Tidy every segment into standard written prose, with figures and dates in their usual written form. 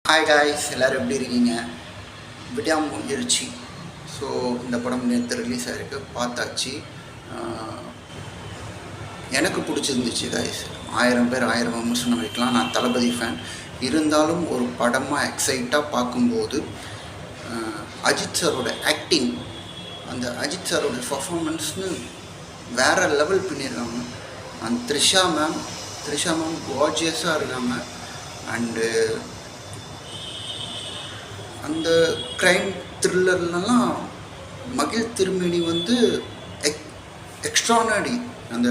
Hi guys, எல்லோரும் எப்படி இருக்கீங்க? விடாம முடிஞ்சிருச்சு. ஸோ இந்த படம் நேற்று ரிலீஸ் ஆகிருக்கு, பார்த்தாச்சு. எனக்கு பிடிச்சிருந்துச்சு காய்ஸ். 1000 பேர் 1000 விமர்சனம் வைக்கலாம். நான் தளபதி ஃபேன். இருந்தாலும் ஒரு படமாக எக்ஸைட்டாக பார்க்கும்போது அஜித் சாரோட ஆக்டிங், அந்த அஜித் சாரோட பர்ஃபார்மன்ஸ்னு வேறு லெவல் பண்ணியிருக்காங்க. அந்த த்ரிஷா மேம் கார்ஜியஸாக இருக்காங்க. அண்டு அந்த க்ரைம் த்ரில்லர்லாம் மகிழ் திருமேனி வந்து எக்ஸ்ட்ரானரி. அந்த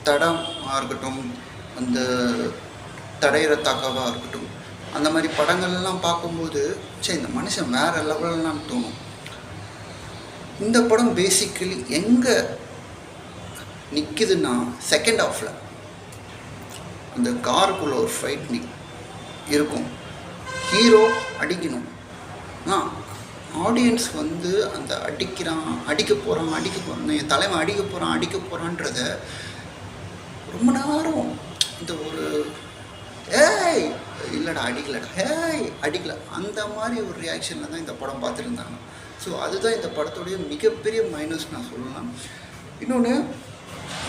தடமாக இருக்கட்டும், அந்த தடையிற தாக்காவாக இருக்கட்டும், அந்த மாதிரி படங்கள்லாம் பார்க்கும்போது சரி இந்த மனுஷன் வேறு லெவல்லாம் தோணும். இந்த படம் பேசிக்கலி எங்கே நிற்கிதுன்னா செகண்ட் ஹாஃபில் அந்த காருக்குள்ளே ஒரு ஃபைட் இருக்கும். ஹீரோ அடிக்கணும், ஆடியன்ஸ் வந்து அந்த அடிக்க போகிறான் என் தலைவன் அடிக்க போகிறான்றத ரொம்ப நேரம் இந்த ஒரு ஏய் இல்லைடா அடிக்கலை அந்த மாதிரி ஒரு ரியாக்ஷனில் தான் இந்த படம் பார்த்துருந்தாங்க. ஸோ அதுதான் இந்த படத்துடைய மிகப்பெரிய மைனஸ் நான் சொல்லலாம். இன்னொன்று,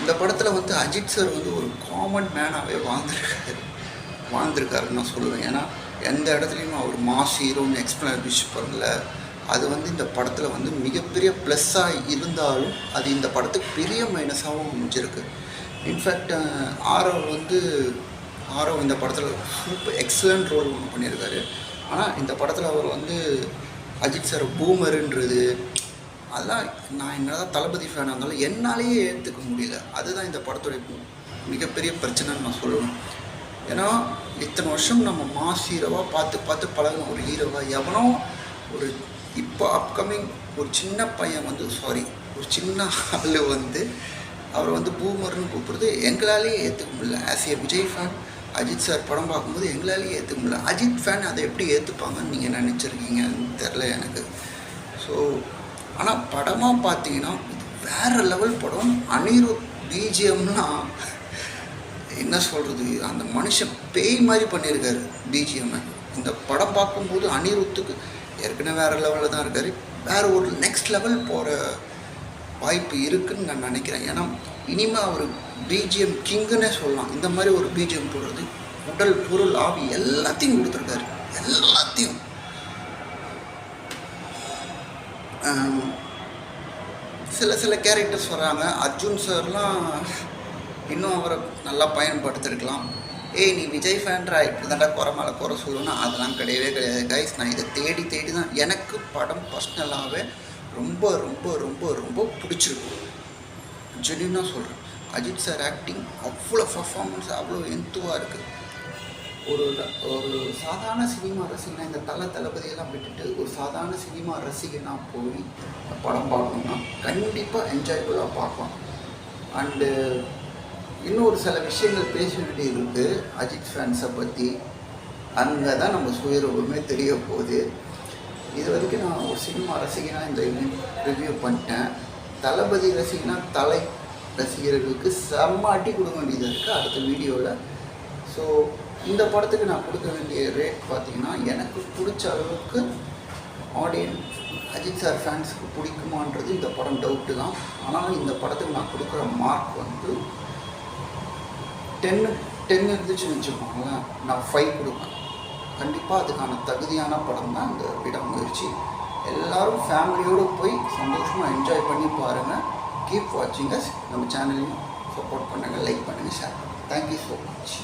இந்த படத்தில் வந்து அஜித் சார் வந்து ஒரு காமன் மேனாகவே வாழ்ந்திருக்காருன்னு நான் சொல்லுவேன். ஏன்னா எந்த இடத்துலையும் அவர் மாஸ் ஹீரோன்னு எக்ஸ்பிளஷ் பண்ணல. அது வந்து இந்த படத்தில் வந்து மிகப்பெரிய ப்ளஸ்ஸாக இருந்தாலும் அது இந்த படத்துக்கு பெரிய மைனஸாகவும் அமைஞ்சிருக்கு. இன்ஃபேக்ட் ஆரவ் இந்த படத்தில் சூப்பர் எக்ஸலண்ட் ரோல் ஒன்று பண்ணியிருக்காரு. ஆனால் இந்த படத்தில் அவர் வந்து அஜித் சார் பூமருன்றது அதெல்லாம் நான் என்னதான் தளபதி ஃபேனாக இருந்தாலும் என்னாலேயே ஏற்றுக்க முடியல. அதுதான் இந்த படத்துடைய மிகப்பெரிய பிரச்சனைன்னு நான் சொல்லுவேன். ஏன்னா இத்தனை வருஷம் நம்ம மாஸ் ஹீரோவாக பார்த்து பழகின ஒரு ஹீரோவாக எவனோ ஒரு இப்போ அப்கமிங் ஒரு சின்ன பையன் வந்து ஒரு சின்ன ஆள் வந்து அவர் வந்து பூமர்னு கூப்பிடுறது எங்களாலேயே ஏற்றுக்க முடியல. As a Vijay fan Ajith sir படம் பார்க்கும்போது எங்களாலேயே ஏற்றுக்க முடியல. அஜித் ஃபேன் அதை எப்படி ஏற்றுப்பாங்கன்னு நீங்கள் நினச்சிருக்கீங்கன்னு தெரில எனக்கு. ஸோ ஆனால் படமாக பார்த்தீங்கன்னா இது வேறு லெவல் படம். அனிருத் பிஜிஎம்லாம் என்ன சொல்கிறது, அந்த மனுஷன் பேய் மாதிரி பண்ணியிருக்காரு பிஜிஎம்மை. இந்த படம் பார்க்கும்போது அனிருத்துக்கு ஏற்கனவே வேறு லெவலில் தான் இருக்கார். வேறு ஒரு நெக்ஸ்ட் லெவல் போகிற வாய்ப்பு இருக்குதுன்னு நான் நினைக்கிறேன். ஏன்னா இனிமேல் அவர் பிஜிஎம் கிங்குன்னே சொல்லலாம். இந்த மாதிரி ஒரு பிஜிஎம் போடுறது உடல் பொருள் ஆவி எல்லாத்தையும் கொடுத்துருக்காரு. எல்லாத்தையும் சில கேரக்டர்ஸ் வராங்க. அர்ஜுன் சார்லாம் இன்னும் அவரை நல்லா பயன்படுத்திருக்கலாம். நீ விஜய் ஃபேன்ரா இப்படி தாண்டா குறை மேலே குறை சொல்லணும்னா அதெல்லாம் கிடையவே கிடையாது கைஸ். நான் இதை தேடி தான் எனக்கு படம் பர்சனலாகவே ரொம்ப ரொம்ப ரொம்ப ரொம்ப பிடிச்சிருக்கு. ஜென்யூனாக சொல்கிறேன். அஜித் சார் ஆக்டிங் அவ்வளோ பர்ஃபார்மன்ஸ் அவ்வளோ எந்துவாக இருக்குது. ஒரு சாதாரண சினிமா ரசிகனா இந்த தளபதியெல்லாம் விட்டுட்டு ஒரு சாதாரண சினிமா ரசிகனாக போய் படம் பார்க்கணுன்னா கண்டிப்பாக என்ஜாயபுளாக பார்க்கலாம். அண்டு இன்னொரு சில விஷயங்கள் பேச வேண்டியது இருக்குது அஜித் ஃபேன்ஸை பற்றி. அங்கே தான் நம்ம சுயரூபமே தெரிய போகுது. இது வரைக்கும் நான் ஒரு சினிமா ரசிகனாக இந்த ரிவ்யூ பண்ணிட்டேன். தளபதி தலை ரசிகர்களுக்கு செம்ம அடி கொடுக்க வேண்டியது இருக்குது அடுத்த வீடியோவில். ஸோ இந்த படத்துக்கு நான் கொடுக்க வேண்டிய ரேட் பார்த்திங்கன்னா எனக்கு பிடிச்ச அளவுக்கு ஆடியன்ஸ் அஜித் சார் ஃபேன்ஸுக்கு பிடிக்குமான்றது இந்த படம் டவுட்டு தான். ஆனாலும் இந்த படத்துக்கு நான் கொடுக்குற மார்க் வந்து 10 இருந்துச்சுன்னு வச்சுக்கோங்களேன், நான் 5 கொடுப்பேன். கண்டிப்பாக அதுக்கான தகுதியான படம் தான் இந்த விடாமுயற்சி. எல்லோரும் ஃபேமிலியோடு போய் சந்தோஷமாக என்ஜாய் பண்ணி பாருங்கள். கீப் வாட்சிங் அஸ். நம்ம சேனலையும் சப்போர்ட் பண்ணுங்கள், லைக் பண்ணுங்கள், ஷேர் பண்ணுங்கள். Thank you so much.